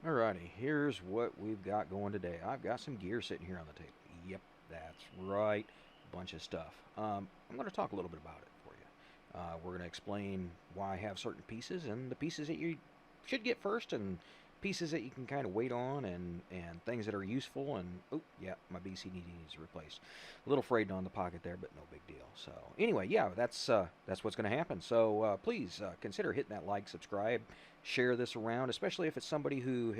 Alrighty, here's what we've got going today. I've got some gear sitting here on the table. Yep, that's right. Bunch of stuff. I'm going to talk a little bit about it for you. We're going to explain why I have certain pieces and the pieces that you should get first and pieces that you can kind of wait on and things that are useful. And, oh, yeah, my BCD needs replaced. A little frayed on the pocket there, but no big deal. So, anyway, yeah, that's what's going to happen. So, please consider hitting that like, subscribe, share this around, especially if it's somebody who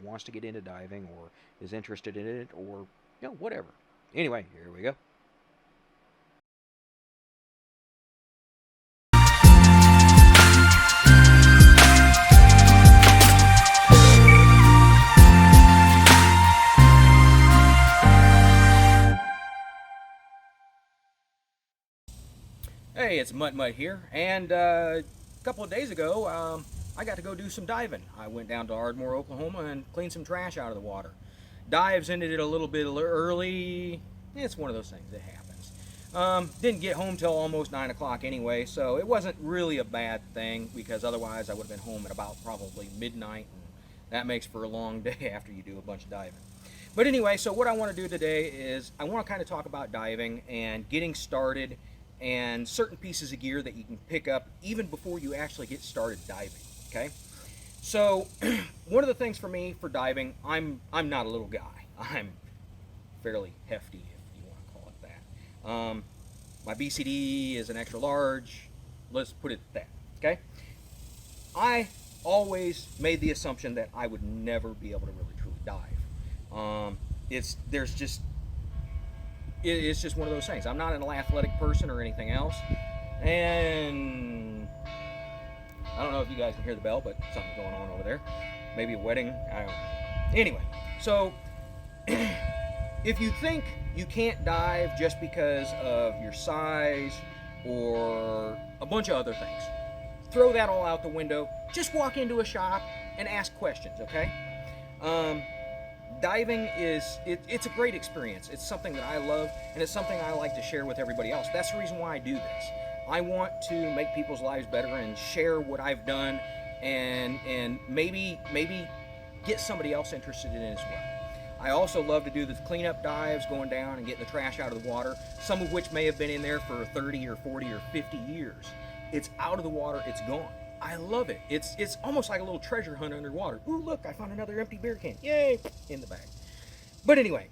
wants to get into diving or is interested in it or whatever. Anyway, here we go. Hey, it's MuttMutt here, and a couple of days ago, I got to go do some diving. I went down to Ardmore, Oklahoma, and cleaned some trash out of the water. Dives ended it a little bit early. It's one of those things that happens. Didn't get home till almost 9 o'clock anyway, so it wasn't really a bad thing because otherwise I would have been home at about probably midnight, and that makes for a long day after you do a bunch of diving. But anyway, so what I want to do today is I want to kind of talk about diving and getting started and certain pieces of gear that you can pick up even before you actually get started diving. Okay, so one of the things for me for diving, I'm not a little guy. I'm fairly hefty, if you want to call it that. My BCD is an extra large. Let's put it at that. Okay, I always made the assumption that I would never be able to really truly dive. It's just one of those things. I'm not an athletic person or anything else, and I don't know if you guys can hear the bell, but something's going on over there. Maybe a wedding. I don't know. Anyway, so if you think you can't dive just because of your size or a bunch of other things, throw that all out the window. Just walk into a shop and ask questions, okay? Diving it's a great experience. It's something that I love, and it's something I like to share with everybody else. That's the reason why I do this. I want to make people's lives better and share what I've done, and maybe get somebody else interested in it as well. I also love to do the cleanup dives, going down and getting the trash out of the water, some of which may have been in there for 30 or 40 or 50 years. It's out of the water, it's gone. I love it. It's almost like a little treasure hunt underwater. Ooh, look, I found another empty beer can. Yay! In the bag. But anyway,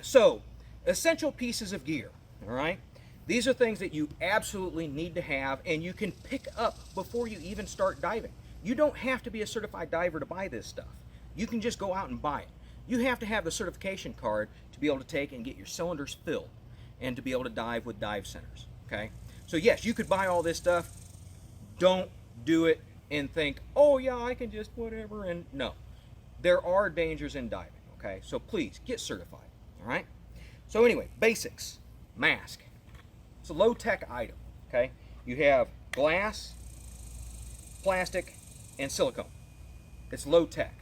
so essential pieces of gear, all right? These are things that you absolutely need to have and you can pick up before you even start diving. You don't have to be a certified diver to buy this stuff. You can just go out and buy it. You have to have the certification card to be able to take and get your cylinders filled and to be able to dive with dive centers, okay? So yes, you could buy all this stuff. Don't do it and think, oh yeah, I can just whatever. And no, there are dangers in diving. Okay, so please get certified. All right. So anyway, basics. Mask. It's a low-tech item. Okay, you have glass, plastic, and silicone. It's low-tech.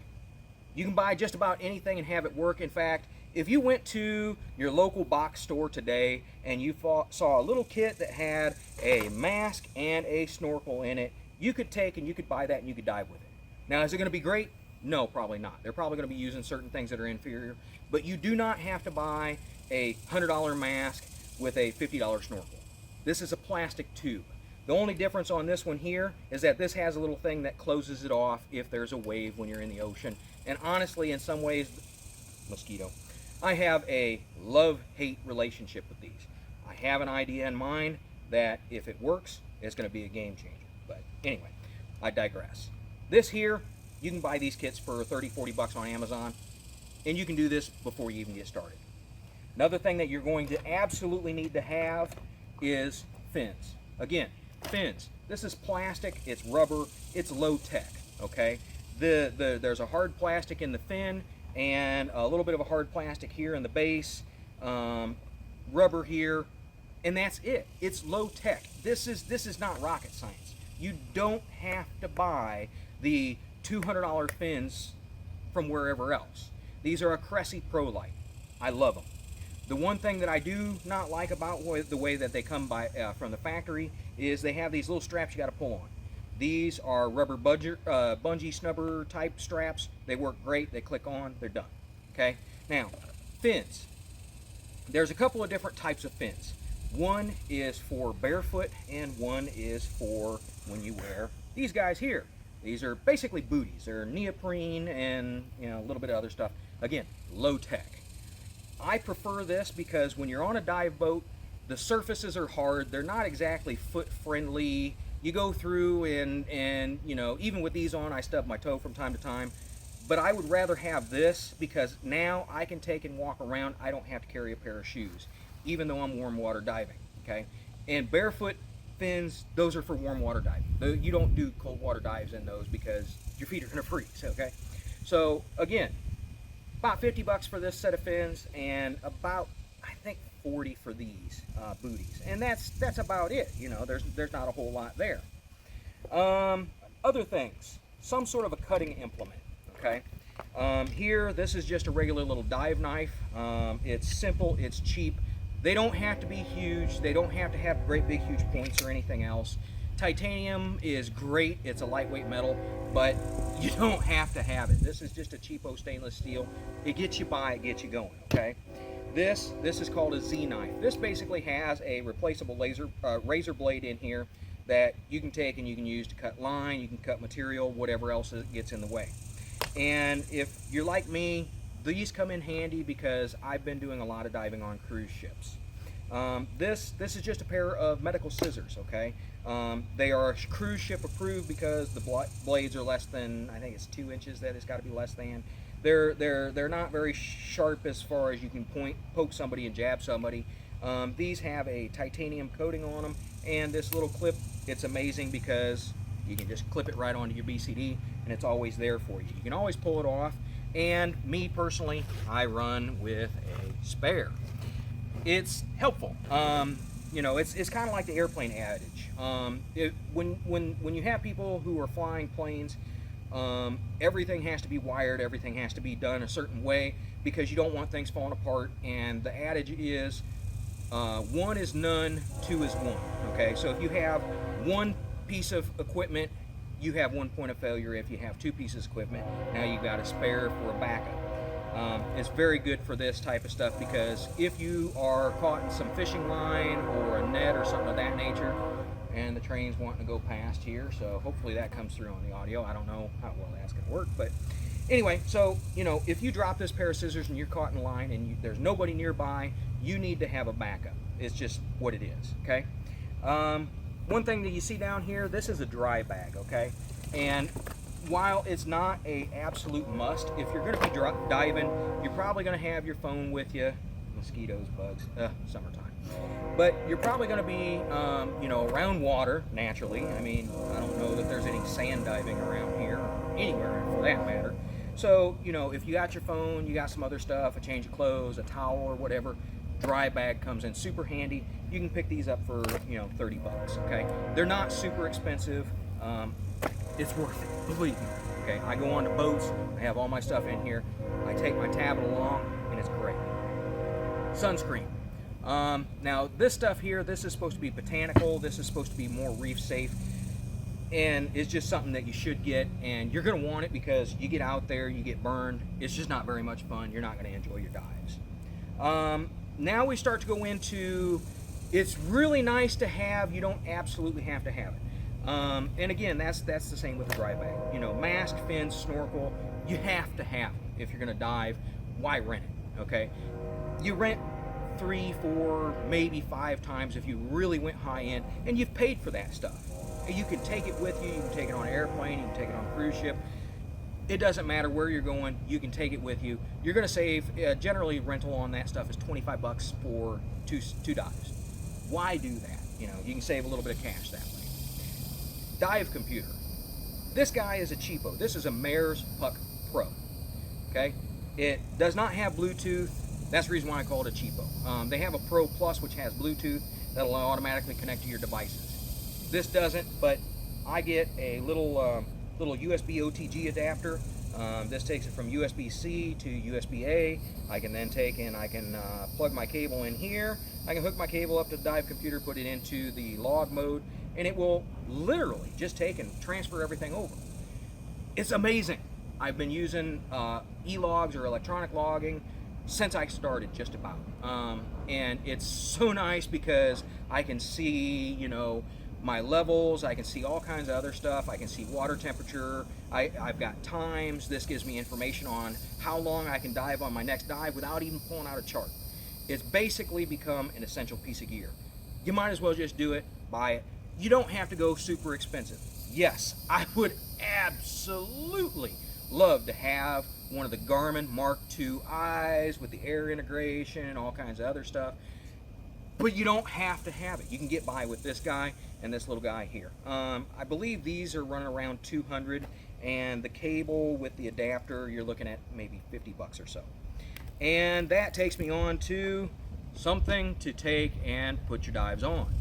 You can buy just about anything and have it work. In fact, if you went to your local box store today and you saw a little kit that had a mask and a snorkel in it, you could take and you could buy that and you could dive with it. Now, is it going to be great? No, probably not. They're probably going to be using certain things that are inferior, but you do not have to buy a $100 mask with a $50 snorkel. This is a plastic tube. The only difference on this one here is that this has a little thing that closes it off if there's a wave when you're in the ocean. And honestly, in some ways, mosquito, I have a love-hate relationship with these. I have an idea in mind that if it works, it's going to be a game changer. But anyway, I digress. This here, you can buy these kits for 30, 40 bucks on Amazon, and you can do this before you even get started. Another thing that you're going to absolutely need to have is fins. Again, fins. This is plastic, it's rubber, it's low tech, okay? There's a hard plastic in the fin and a little bit of a hard plastic here in the base, rubber here, and that's it. It's low tech. This is not rocket science. You don't have to buy the $200 fins from wherever else. These are a Cressy Pro Light. I love them. The one thing that I do not like about the way that they come by from the factory is they have these little straps you got to pull on. These are rubber bungee snubber type straps. They work great. They click on, they're done. Okay. Now, fins. There's a couple of different types of fins. One is for barefoot and one is for when you wear these guys here. These are basically booties. They're neoprene and a little bit of other stuff. Again, low tech. I prefer this because when you're on a dive boat, the surfaces are hard. They're not exactly foot friendly. You go through and even with these on, I stub my toe from time to time. But I would rather have this because now I can take and walk around. I don't have to carry a pair of shoes, even though I'm warm water diving, okay? And barefoot fins, those are for warm water diving. You don't do cold water dives in those because your feet are gonna freeze, okay? So again, about 50 bucks for this set of fins and about, I think, 40 for these booties. And that's about it, there's not a whole lot there. Other things, some sort of a cutting implement. Okay, here this is just a regular little dive knife. It's simple, it's cheap. They don't have to be huge. They don't have to have great big huge points or anything else. Titanium is great. It's a lightweight metal, but you don't have to have it. This is just a cheapo stainless steel. It gets you by, it gets you going. Okay, this is called a Z knife. This basically has a replaceable razor blade in here that you can take and you can use to cut line, you can cut material, whatever else gets in the way. And if you're like me, these come in handy because I've been doing a lot of diving on cruise ships. This is just a pair of medical scissors, okay? They are cruise ship approved because the blades are less than, I think it's 2 inches that it's got to be less than. They're not very sharp as far as you can poke somebody and jab somebody. These have a titanium coating on them, and this little clip, it's amazing because you can just clip it right onto your BCD and it's always there for you. You can always pull it off. And me personally, I run with a spare. It's helpful. It's kind of like the airplane adage. When you have people who are flying planes, everything has to be wired, everything has to be done a certain way because you don't want things falling apart. And the adage is, 1 is none, 2 is 1. Okay, so if you have one piece of equipment, you have 1 point of failure. If you have 2 pieces of equipment, now you've got a spare for a backup. It's very good for this type of stuff because if you are caught in some fishing line or a net or something of that nature, and the train's wanting to go past here, so hopefully that comes through on the audio. I don't know how well that's going to work, but anyway, so if you drop this pair of scissors and you're caught in line and there's nobody nearby, you need to have a backup. It's just what it is, okay? One thing that you see down here, this is a dry bag, okay? And while it's not a absolute must, if you're going to be diving, you're probably going to have your phone with you. Mosquitoes, bugs, summertime. But you're probably going to be, around water, naturally. I mean, I don't know that there's any sand diving around here, or anywhere for that matter. So, if you got your phone, you got some other stuff, a change of clothes, a towel or whatever, dry bag comes in super handy. You can pick these up for 30 bucks, okay? They're not super expensive. It's worth it, believe me. Okay, I go on to boats, I have all my stuff in here, I take my tablet along, and it's great. Sunscreen. Now this stuff here, this is supposed to be botanical, this is supposed to be more reef safe, and it's just something that you should get, and you're going to want it because you get out there, you get burned, it's just not very much fun, you're not going to enjoy your dives. Now we start to go into, it's really nice to have, you don't absolutely have to have it. And again, that's the same with the dry bag. Mask, fins, snorkel, you have to have them. If you're going to dive, why rent it, okay? You rent 3, 4, maybe 5 times if you really went high end, and you've paid for that stuff. You can take it with you, you can take it on an airplane, you can take it on a cruise ship. It doesn't matter where you're going, you can take it with you. You're going to save, generally rental on that stuff is 25 bucks for two dives. Why do that? You can save a little bit of cash that way. Dive computer. This guy is a cheapo. This is a Mare's Puck Pro. Okay? It does not have Bluetooth. That's the reason why I call it a cheapo. They have a Pro Plus which has Bluetooth that'll automatically connect to your devices. This doesn't, but I get a little USB OTG adapter. This takes it from USB-C to USB-A. I can then take and I can plug my cable in here. I can hook my cable up to the dive computer, put it into the log mode, and it will literally just take and transfer everything over. It's amazing. I've been using e-logs or electronic logging since I started, just about. And it's so nice because I can see, you know, my levels, I can see all kinds of other stuff, I can see water temperature, I've got times. This gives me information on how long I can dive on my next dive without even pulling out a chart. It's basically become an essential piece of gear. You might as well just do it, buy it. You don't have to go super expensive. Yes, I would absolutely love to have one of the Garmin Mark II eyes with the air integration and all kinds of other stuff, but you don't have to have it. You can get by with this guy and this little guy here. I believe these are running around 200, and the cable with the adapter, you're looking at maybe 50 bucks or so. And that takes me on to something to take and put your dives on.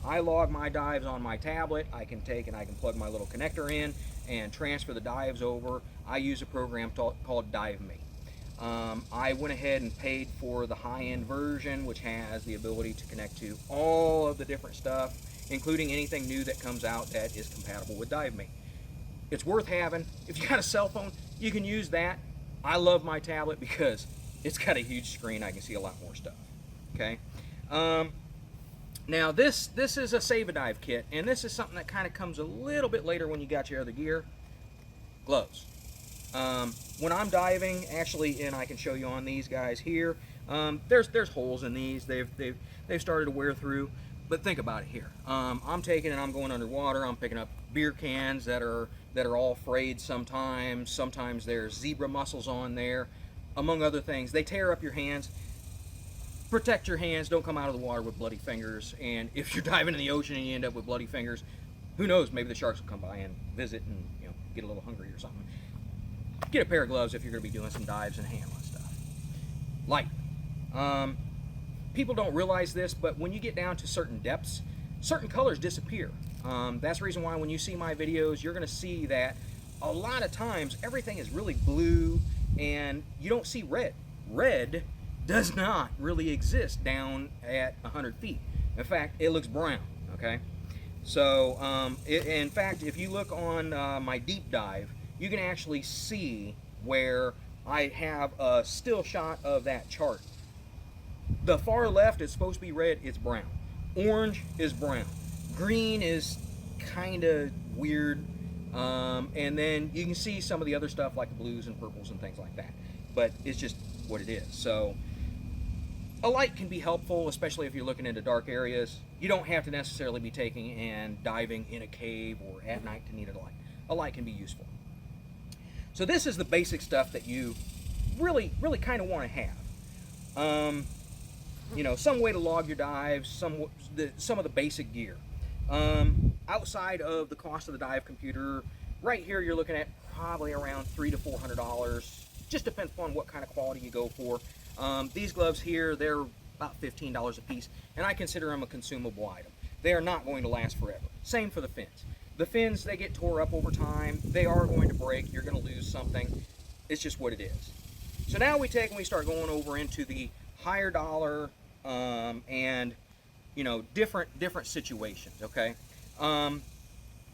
I log my dives on my tablet. I can take and I can plug my little connector in and transfer the dives over. I use a program called DiveMe. I went ahead and paid for the high-end version, which has the ability to connect to all of the different stuff, including anything new that comes out that is compatible with DiveMe. It's worth having. If you got a cell phone, you can use that. I love my tablet because it's got a huge screen. I can see a lot more stuff. Okay. Now this is a save-a-dive kit, and this is something that kind of comes a little bit later when you got your other gear. Gloves. When I'm diving, actually, and I can show you on these guys here, there's holes in these. They've started to wear through. But think about it here. I'm taking and I'm going underwater. I'm picking up beer cans that are all frayed sometimes. Sometimes there's zebra mussels on there, among other things. They tear up your hands. Protect your hands. Don't come out of the water with bloody fingers. And if you're diving in the ocean and you end up with bloody fingers, who knows? Maybe the sharks will come by and visit and, you know, get a little hungry or something. Get a pair of gloves if you're going to be doing some dives and handling stuff. Light. People don't realize this, but when you get down to certain depths, certain colors disappear. That's the reason why when you see my videos, you're going to see that a lot of times everything is really blue and you don't see red. Red does not really exist down at 100 feet. In fact, it looks brown, okay? So, in fact, if you look on my deep dive, you can actually see where I have a still shot of that chart. The far left is supposed to be red, it's brown. Orange is brown. Green is kind of weird. And then you can see some of the other stuff like the blues and purples and things like that. But it's just what it is. So a light can be helpful, especially if you're looking into dark areas. You don't have to necessarily be taking and diving in a cave or at night to need a light. A light can be useful. So this is the basic stuff that you really kind of want to have. You know, some way to log your dives, some of the basic gear. Outside of the cost of the dive computer, right here you're looking at probably around $300 to $400. Just depends upon what kind of quality you go for. These gloves here, they're about $15 a piece, and I consider them a consumable item. They are not going to last forever. Same for the fins. The fins, they get tore up over time. They are going to break. You're going to lose something. It's just what it is. So now we take and we start going over into the higher dollar and, you know, different situations, okay?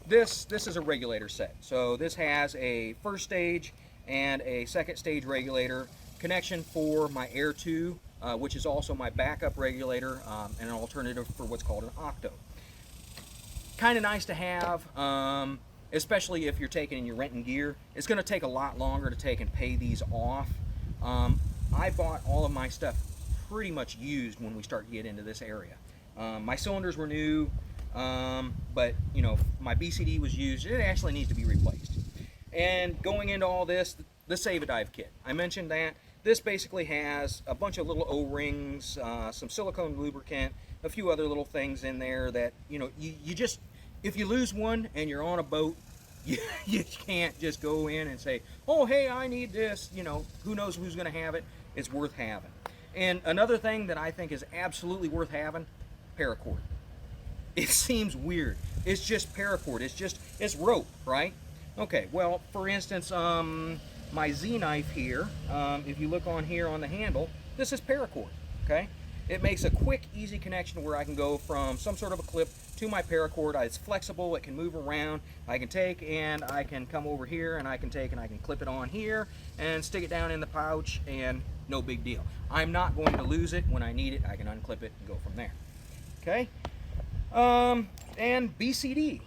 This is a regulator set. So this has a first stage and a second stage regulator, connection for my Air 2, which is also my backup regulator, and an alternative for what's called an octo. Kind of nice to have, especially if you're taking and you're renting gear. It's going to take a lot longer to take and pay these off. I bought all of my stuff pretty much used when we start to get into this area. My cylinders were new, but you know, my BCD was used. It actually needs to be replaced. And going into all this, the Save-A-Dive kit. I mentioned that. This basically has a bunch of little O-rings, some silicone lubricant, a few other little things in there that, you know, you just, if you lose one and you're on a boat, you can't just go in and say, oh, hey, I need this. You know, who knows who's going to have it. It's worth having. And another thing that I think is absolutely worth having, paracord. It seems weird. It's just paracord. It's rope, right? Okay, well, for instance, my Z knife here, if you look on here on the handle, this is paracord, okay? It makes a quick, easy connection where I can go from some sort of a clip to my paracord. It's flexible, it can move around. I can take and I can come over here and I can take and I can clip it on here and stick it down in the pouch, and no big deal. I'm not going to lose it. When I need it, I can unclip it and go from there. Okay? And BCD.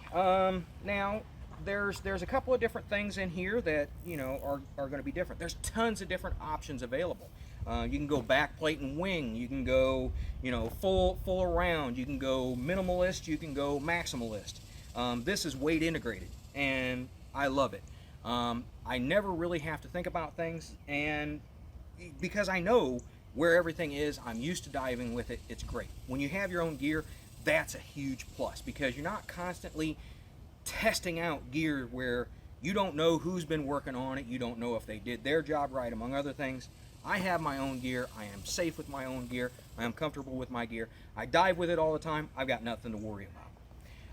Now, there's a couple of different things in here that, you know, are going to be different. There's tons of different options available. You can go back plate and wing. You can go, you know, full around. You can go minimalist. You can go maximalist. This is weight integrated, and I love it. I never really have to think about things, and because I know where everything is, I'm used to diving with it. It's great. When you have your own gear, that's a huge plus, because you're not constantly testing out gear where you don't know who's been working on it. You don't know if they did their job right, among other things. I have my own gear. I am safe with my own gear. I am comfortable with my gear. I dive with it all the time. I've got nothing to worry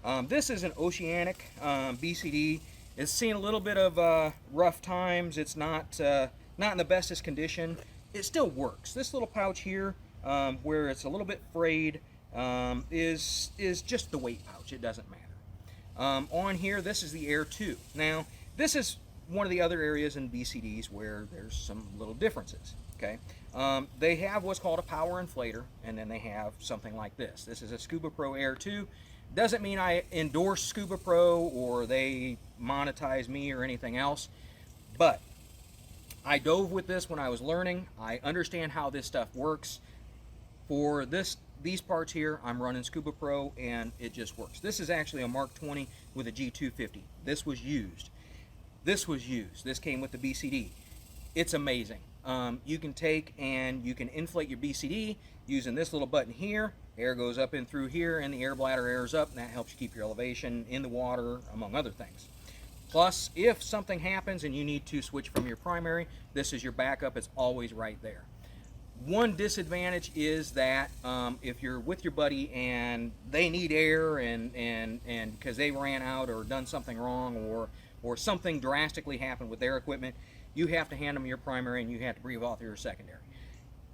about. This is an Oceanic BCD. It's seen a little bit of rough times. It's not in the bestest condition. It still works. This little pouch here, where it's a little bit frayed, is just the weight pouch. It doesn't matter. On here, this is the Air 2. Now, this is one of the other areas in BCDs where there's some little differences. Okay, they have what's called a power inflator, and then they have something like this. This is a Scuba Pro Air 2. Doesn't mean I endorse Scuba Pro or they monetize me or anything else, but I dove with this when I was learning. I understand how this stuff works. For these parts here, I'm running Scuba Pro, and it just works. This is actually a Mark 20 with a G250. This was used. This came with the BCD. It's amazing. You can take and you can inflate your BCD using this little button here. Air goes up in through here, and the air bladder airs up, and that helps you keep your elevation in the water, among other things. Plus, if something happens and you need to switch from your primary, this is your backup. It's always right there. One disadvantage is that if you're with your buddy and they need air and because they ran out or done something wrong or something drastically happened with their equipment, you have to hand them your primary and you have to breathe off your secondary.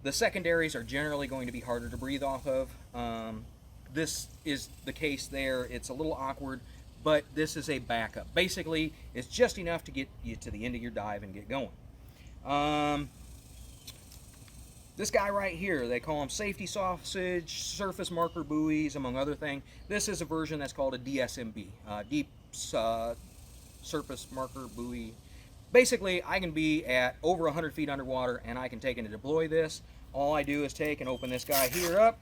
The secondaries are generally going to be harder to breathe off of. This is the case there. It's a little awkward, but this is a backup. Basically, it's just enough to get you to the end of your dive and get going. This guy right here, they call him safety sausage, surface marker buoys, among other things. This is a version that's called a DSMB, deep surface marker buoy. Basically, I can be at over 100 feet underwater, and I can take and deploy this. All I do is take and open this guy here up,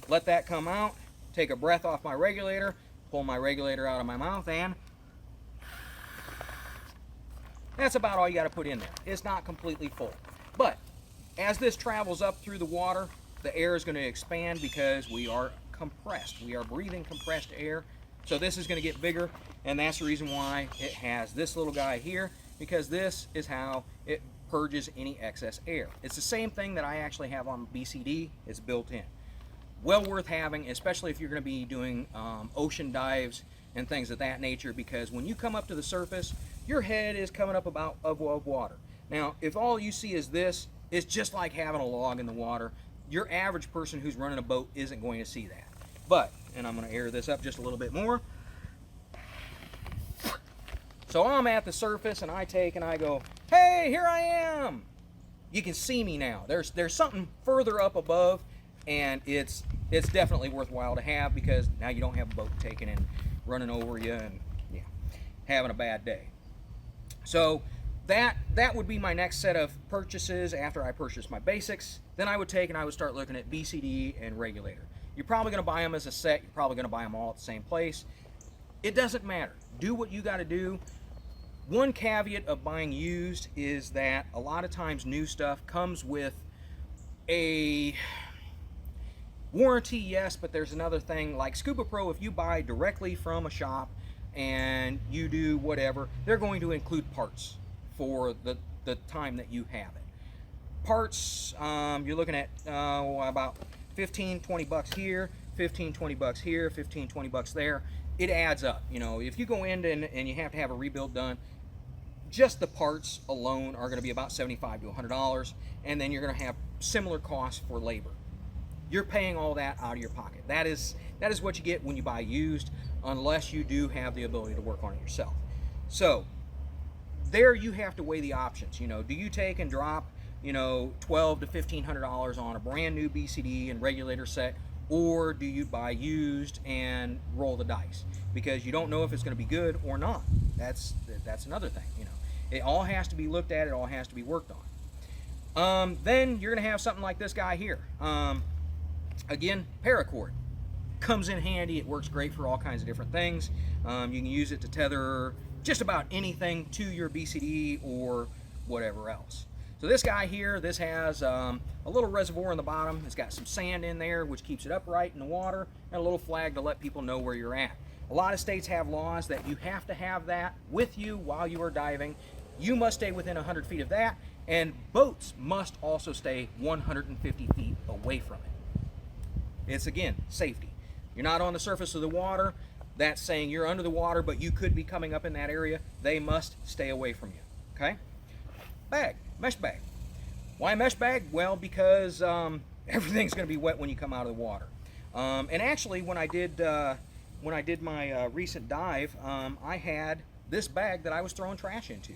let that come out, take a breath off my regulator, pull my regulator out of my mouth, and that's about all you got to put in there. It's not completely full. But as this travels up through the water, the air is going to expand because we are compressed. We are breathing compressed air. So this is going to get bigger, and that's the reason why it has this little guy here, because this is how it purges any excess air. It's the same thing that I actually have on BCD. It's built in. Well worth having, especially if you're going to be doing ocean dives and things of that nature, because when you come up to the surface, your head is coming up above water. Now, if all you see is this, it's just like having a log in the water. Your average person who's running a boat isn't going to see that. But, and I'm going to air this up just a little bit more. So I'm at the surface, and I take and I go, hey, here I am. You can see me now. There's something further up above, and it's definitely worthwhile to have, because now you don't have a boat taking and running over you and yeah, having a bad day. So that would be my next set of purchases after I purchase my basics. Then I would take and I would start looking at BCD and regulator. You're probably going to buy them as a set. You're probably going to buy them all at the same place. It doesn't matter. Do what you got to do. One caveat of buying used is that a lot of times new stuff comes with a warranty, yes, but there's another thing like Scuba Pro. If you buy directly from a shop and you do whatever, they're going to include parts for the time that you have it. Parts, you're looking at about 15, 20 bucks here, 15, 20 bucks here, 15, 20 bucks there. It adds up. You know, if you go in and you have to have a rebuild done, just the parts alone are going to be about $75 to $100, and then you're going to have similar costs for labor. You're paying all that out of your pocket. That is what you get when you buy used, unless you do have the ability to work on it yourself. So there you have to weigh the options. You know, do you take and drop, you know, $1,200 to $1,500 on a brand new BCD and regulator set, or do you buy used and roll the dice because you don't know if it's going to be good or not? That's another thing. You know, it all has to be looked at. It all has to be worked on. Then you're going to have something like this guy here. Again, paracord comes in handy. It works great for all kinds of different things. You can use it to tether just about anything to your BCD or whatever else. So this guy here, this has a little reservoir in the bottom. It's got some sand in there, which keeps it upright in the water, and a little flag to let people know where you're at. A lot of states have laws that you have to have that with you while you are diving. You must stay within 100 feet of that, and boats must also stay 150 feet away from it. It's, again, safety. You're not on the surface of the water. That's saying you're under the water, but you could be coming up in that area. They must stay away from you, okay? Bag, mesh bag. Why mesh bag? Well, because everything's going to be wet when you come out of the water. And actually, when I did my recent dive, I had this bag that I was throwing trash into.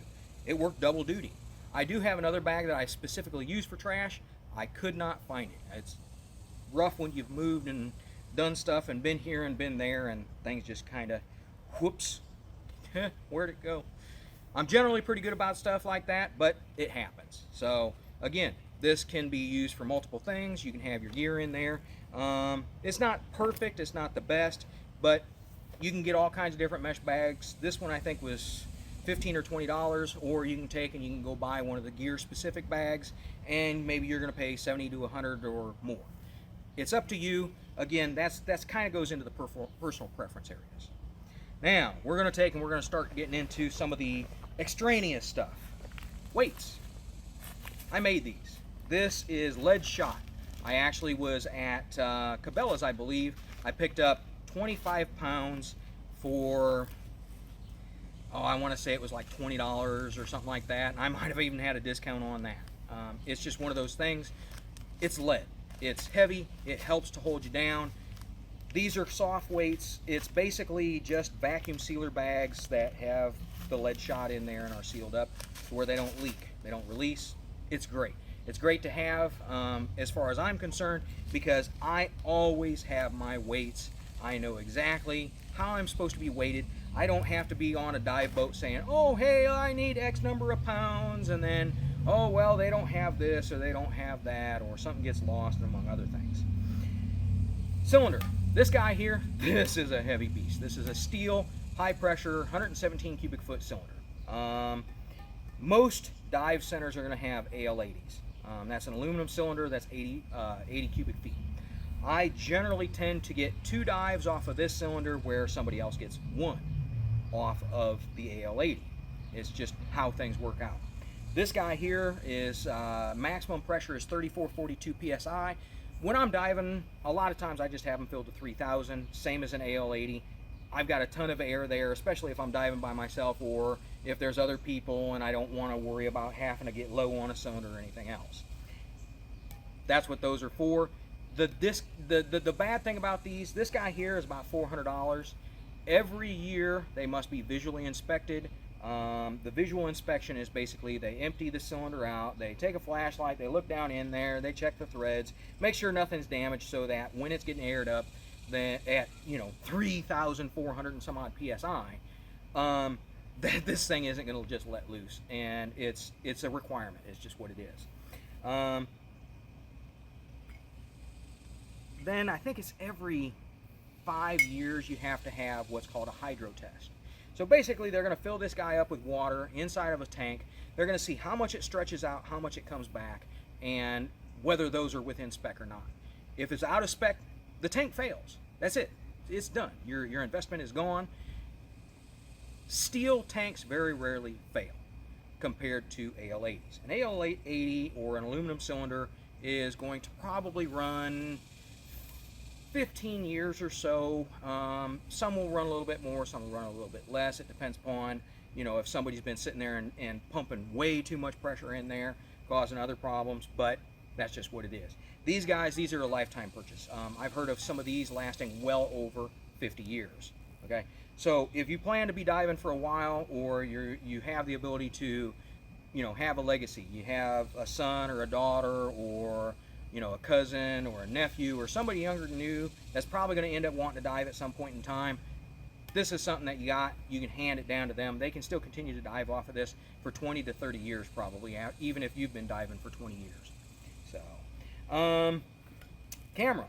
It worked double duty. I do have another bag that I specifically use for trash. I could not find it. It's rough when you've moved and done stuff and been here and been there, and things just kind of, whoops, where'd it go? I'm generally pretty good about stuff like that, but it happens. So again, this can be used for multiple things. You can have your gear in there. It's not perfect, it's not the best, but you can get all kinds of different mesh bags. This one I think was $15 or $20, or you can take and you can go buy one of the gear specific bags, and maybe you're going to pay $70 to $100 or more. It's up to you. Again, that's kind of goes into the personal preference areas. Now we're going to start getting into some of the extraneous stuff. Weights. I made these. This is lead shot. I actually was at Cabela's, I believe. I picked up 25 pounds for, I want to say it was like $20 or something like that. I might have even had a discount on that. It's just one of those things. It's lead. It's heavy. It helps to hold you down. These are soft weights. It's basically just vacuum sealer bags that have the lead shot in there and are sealed up to where they don't leak. They don't release. It's great. It's great to have as far as I'm concerned, because I always have my weights. I know exactly how I'm supposed to be weighted. I don't have to be on a dive boat saying, oh, hey, I need X number of pounds, and then, oh, well, they don't have this or they don't have that, or something gets lost, among other things. Cylinder. This guy here, this is a heavy beast. This is a steel, high pressure, 117 cubic foot cylinder. Most dive centers are going to have AL80s. That's an aluminum cylinder. That's 80 cubic feet. I generally tend to get 2 dives off of this cylinder where somebody else gets 1 off of the AL80. It's just how things work out. This guy here is maximum pressure is 3442 psi. When I'm diving, a lot of times I just have them filled to 3,000, same as an AL80. I've got a ton of air there, especially if I'm diving by myself or if there's other people and I don't want to worry about having to get low on a cylinder or anything else. That's what those are for. The bad thing about these, this guy here is about $400. Every year they must be visually inspected. The visual inspection is basically they empty the cylinder out, they take a flashlight, they look down in there, they check the threads, make sure nothing's damaged, so that when it's getting aired up, then at 3,400 and some odd psi, that this thing isn't going to just let loose, and it's a requirement. It's just what it is. Then I think it's every 5 years you have to have what's called a hydro test. So basically they're going to fill this guy up with water inside of a tank. They're going to see how much it stretches out, how much it comes back, and whether those are within spec or not. If it's out of spec, the tank fails. That's it. It's done. Your investment is gone. Steel tanks very rarely fail compared to AL80s. An AL80 or an aluminum cylinder is going to probably run 15 years or so. Some will run a little bit more, some will run a little bit less. It depends upon, if somebody's been sitting there and pumping way too much pressure in there, causing other problems. But That's just what it is. These guys, these are a lifetime purchase. I've heard of some of these lasting well over 50 years. Okay, so if you plan to be diving for a while, or you have the ability to, you know, have a legacy, you have a son or a daughter, or you know, a cousin or a nephew or somebody younger than you that's probably going to end up wanting to dive at some point in time, this is something that you can hand it down to them. They can still continue to dive off of this for 20 to 30 years probably, even if you've been diving for 20 years. So, camera.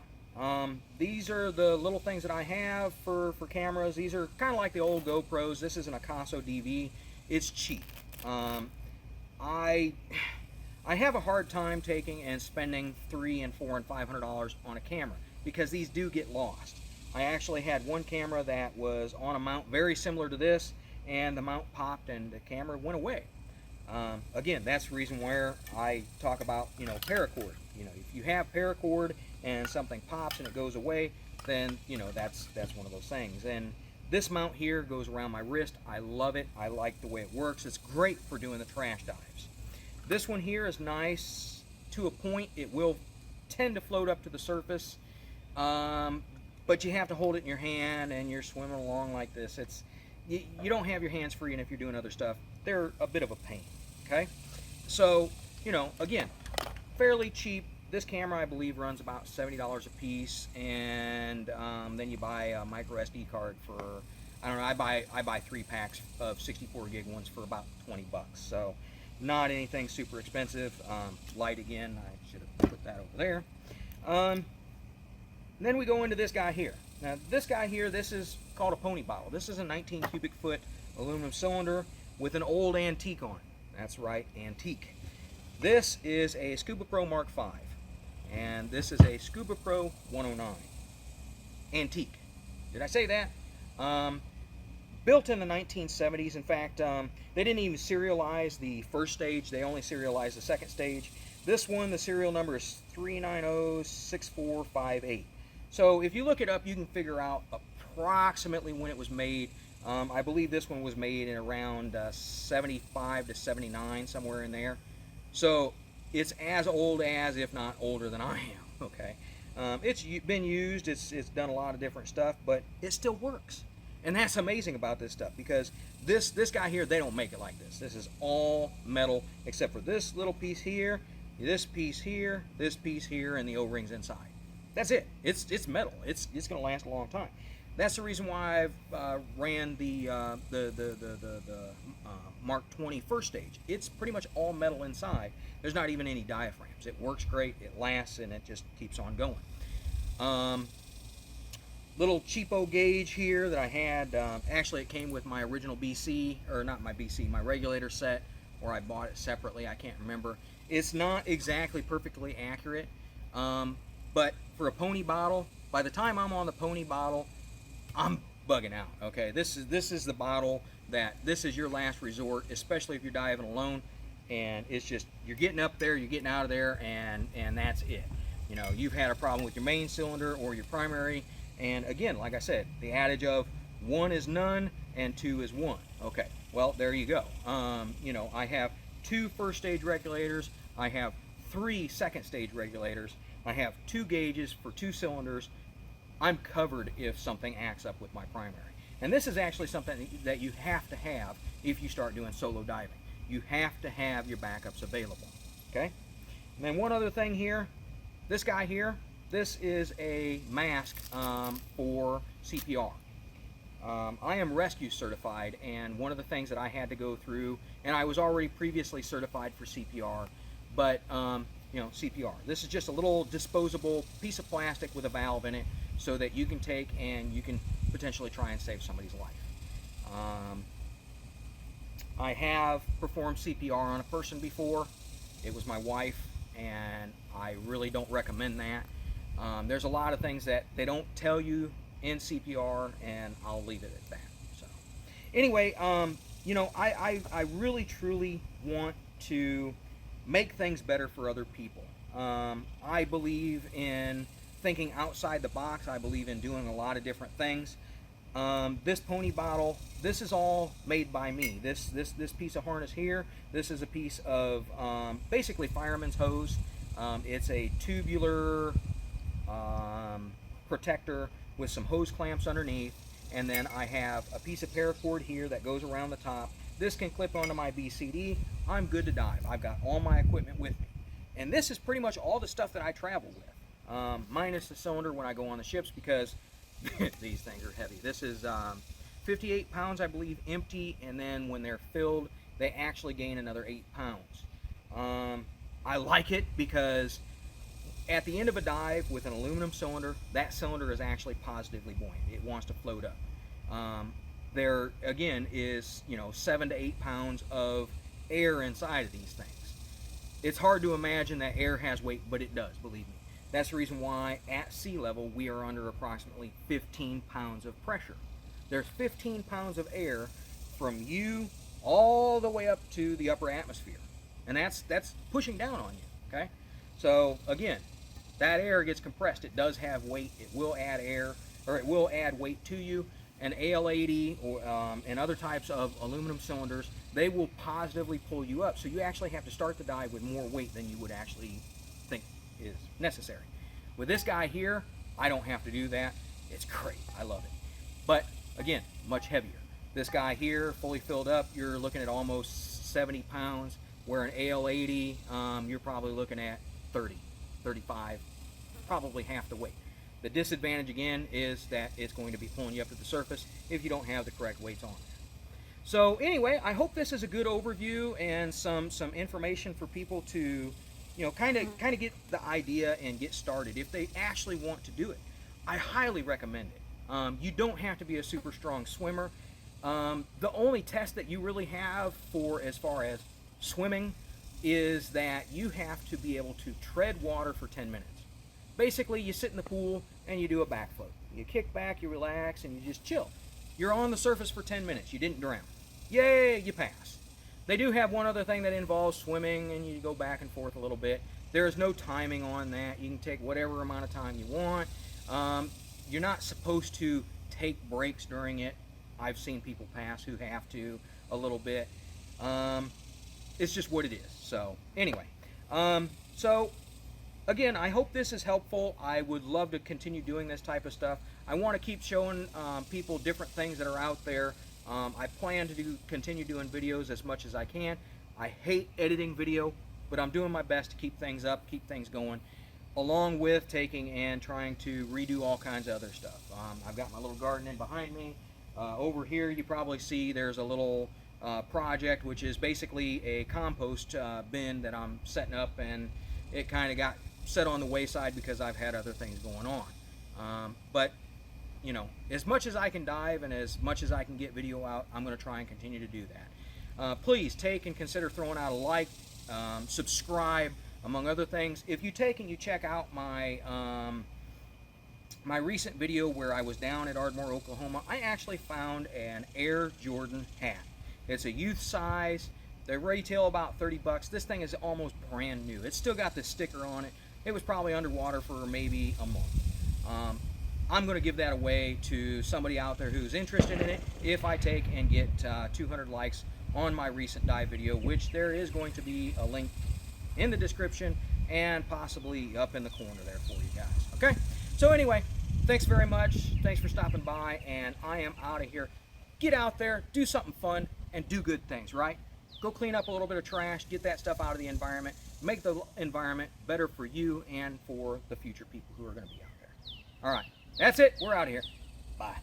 These are the little things that I have for cameras. These are kind of like the old GoPros. This is an Akaso DV. It's cheap. I have a hard time taking and spending $300 and $400 and $500 on a camera because these do get lost. I actually had one camera that was on a mount very similar to this, and the mount popped and the camera went away. Again, that's the reason where I talk about, you know, paracord. You know, if you have paracord and something pops and it goes away, then you know that's one of those things. And this mount here goes around my wrist. I love it. I like the way it works. It's great for doing the trash dives. This one here is nice to a point. It will tend to float up to the surface, but you have to hold it in your hand and you're swimming along like this. You don't have your hands free, and if you're doing other stuff, they're a bit of a pain. Okay, so you know, again, fairly cheap. This camera, I believe, runs about $70 a piece, and then you buy a micro SD card for, I don't know, I buy 3 packs of 64 gig ones for about 20 bucks. So not anything super expensive. Light again, I should have put that over there. Then we go into this guy here. Now this guy here, this is called a pony bottle. This is a 19 cubic foot aluminum cylinder with an old antique on it. That's right, antique. This is a Scuba Pro Mark V, and this is a Scuba Pro 109. Antique. Did I say that? Built in the 1970s. In fact, they didn't even serialize the first stage. They only serialized the second stage. This one, the serial number is 3906458. So if you look it up, you can figure out approximately when it was made. I believe this one was made in around 75 to 79, somewhere in there. So it's as old as, if not older than I am. Okay, it's been used. It's done a lot of different stuff, but it still works. And that's amazing about this stuff, because this guy here, they don't make it like this. This is all metal except for this little piece here, this piece here, this piece here, and the O-rings inside. That's it. It's metal. It's going to last a long time. That's the reason why I've ran the Mark 20 first stage. It's pretty much all metal inside. There's not even any diaphragms. It works great. It lasts, and it just keeps on going. Little cheapo gauge here that I had. Actually, it came with my original BC, or not my BC, my regulator set, or I bought it separately. I can't remember. It's not exactly perfectly accurate, but for a pony bottle, by the time I'm on the pony bottle, I'm bugging out. Okay, this is the bottle that this is your last resort, especially if you're diving alone, and it's just you're getting up there, you're getting out of there, and that's it. You know, you've had a problem with your main cylinder or your primary. And again, like I said, the adage of 1 is none and 2 is 1. Okay, well, there you go. You know, I have 2 first stage regulators. I have 3 second stage regulators. I have 2 gauges for 2 cylinders. I'm covered if something acts up with my primary. And this is actually something that you have to have if you start doing solo diving. You have to have your backups available. Okay? And then one other thing here, this guy here, this is a mask for CPR. I am rescue certified, and one of the things that I had to go through, and I was already previously certified for CPR, but you know, CPR. This is just a little disposable piece of plastic with a valve in it, so that you can take and you can potentially try and save somebody's life. I have performed CPR on a person before. It was my wife, and I really don't recommend that. There's a lot of things that they don't tell you in CPR, and I'll leave it at that. So anyway, you know, I really truly want to make things better for other people. I believe in thinking outside the box. I believe in doing a lot of different things. This pony bottle, this is all made by me. This piece of harness here, this is a piece of basically fireman's hose. It's a tubular protector with some hose clamps underneath, and then I have a piece of paracord here that goes around the top. This can clip onto my BCD. I'm good to dive. I've got all my equipment with me. And this is pretty much all the stuff that I travel with, minus the cylinder when I go on the ships, because these things are heavy. This is 58 pounds, I believe, empty, and then when they're filled, they actually gain another 8 pounds. I like it because at the end of a dive with an aluminum cylinder, that cylinder is actually positively buoyant. It wants to float up. There, again, is 7 to 8 pounds of air inside of these things. It's hard to imagine that air has weight, but it does, believe me. That's the reason why at sea level we are under approximately 15 pounds of pressure. There's 15 pounds of air from you all the way up to the upper atmosphere. And that's pushing down on you, okay? So again, that air gets compressed. It does have weight. It will add air, or it will add weight to you. And AL80 or, and other types of aluminum cylinders, they will positively pull you up. So you actually have to start the dive with more weight than you would actually think is necessary. With this guy here, I don't have to do that. It's great. I love it. But again, much heavier. This guy here, fully filled up, you're looking at almost 70 pounds, where an AL80, you're probably looking at 30, 35, probably half the weight. The disadvantage, again, is that it's going to be pulling you up to the surface if you don't have the correct weights on there. So anyway, I hope this is a good overview and some information for people to, kind of get the idea and get started if they actually want to do it. I highly recommend it. You don't have to be a super strong swimmer. The only test that you really have for as far as swimming is that you have to be able to tread water for 10 minutes. Basically, you sit in the pool and you do a back float. You kick back, you relax, and you just chill. You're on the surface for 10 minutes. You didn't drown. Yay, you passed. They do have one other thing that involves swimming, and you go back and forth a little bit. There is no timing on that. You can take whatever amount of time you want. You're not supposed to take breaks during it. I've seen people pass who have to a little bit. It's just what it is. So anyway, again, I hope this is helpful. I would love to continue doing this type of stuff. I want to keep showing people different things that are out there. I plan to continue doing videos as much as I can. I hate editing video, but I'm doing my best to keep things up, keep things going, along with taking and trying to redo all kinds of other stuff. I've got my little garden in behind me. Over here you probably see there's a little project, which is basically a compost bin that I'm setting up, and it kind of got set on the wayside because I've had other things going on. But as much as I can dive and as much as I can get video out, I'm going to try and continue to do that. Please take and consider throwing out a like, subscribe, among other things. If you take and you check out my my recent video where I was down at Ardmore, Oklahoma, I actually found an Air Jordan hat. It's a youth size. They retail about 30 bucks. This thing is almost brand new. It's still got the sticker on it. It was probably underwater for maybe a month. I'm going to give that away to somebody out there who's interested in it if I take and get 200 likes on my recent dive video, which there is going to be a link in the description and possibly up in the corner there for you guys. Okay? So anyway, thanks very much. Thanks for stopping by, and I am out of here. Get out there, do something fun, and do good things, right? Go clean up a little bit of trash, get that stuff out of the environment, make the environment better for you and for the future people who are going to be out there. All right, that's it. We're out of here. Bye.